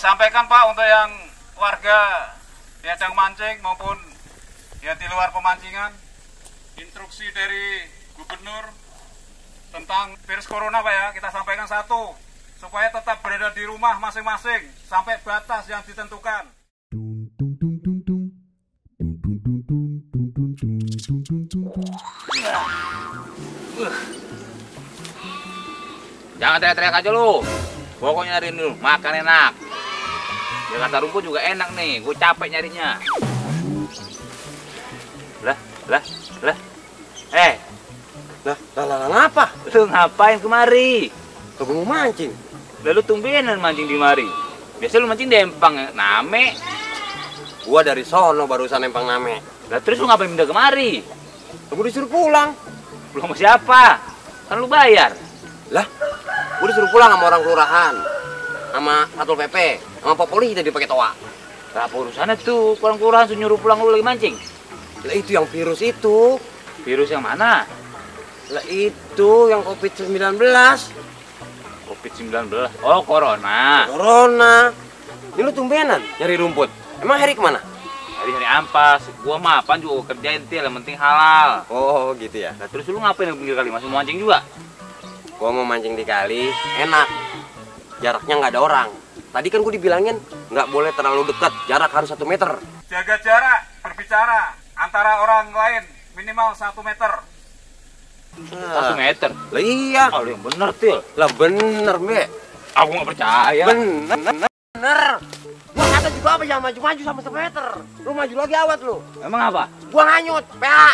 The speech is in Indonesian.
Disampaikan Pak untuk yang warga yang sedang mancing maupun yang di luar pemancingan, instruksi dari gubernur tentang virus corona Pak ya, kita sampaikan satu, supaya tetap berada di rumah masing-masing sampai batas yang ditentukan. Jangan teriak-teriak aja lu. Pokoknya nyariin dulu, makan enak. Jakarta rumput juga enak nih, gue capek nyarinya. Lah. Lah, ngapa? Lu ngapain kemari? Gue mau mancing. Lalu tumbenan mancing di mari. Biasa lu mancing di empang, name. Gua dari sono barusan empang name. Lah terus lu ngapain pindah kemari? Gue disuruh pulang. Belum sama siapa? Kan lu bayar. Lah, gue disuruh pulang sama orang kelurahan, sama Satpol PP, sama Pak Polisi tadi pakai toa. Lah apa urusannya tuh? Orang kelurahan nyuruh pulang lu lagi mancing. Lah itu yang virus itu. Virus yang mana? Lah itu yang COVID-19. COVID-19. Oh, corona. Corona. Ini lu tumbenan nyari rumput. Emang Heri kemana? Hari ampas. Gua mapan juga kerjain til, yang penting halal. Oh gitu ya. Nah, terus lu ngapain di pinggir kali? Masih mau mancing juga? Gua mau mancing di kali, enak. Jaraknya nggak ada orang. Tadi kan gua dibilangin nggak boleh terlalu dekat, jarak harus 1 meter. Jaga jarak, berbicara antara orang lain minimal 1 meter. 1 meter? Lah iya. Oh, lu yang bener, Til. Lah bener, Mbak. Aku nggak percaya. Bener. Gua kata juga apa jangan maju-maju sama 1 meter. Lu maju lagi awat lu. Emang apa? Gua nganyut, PA.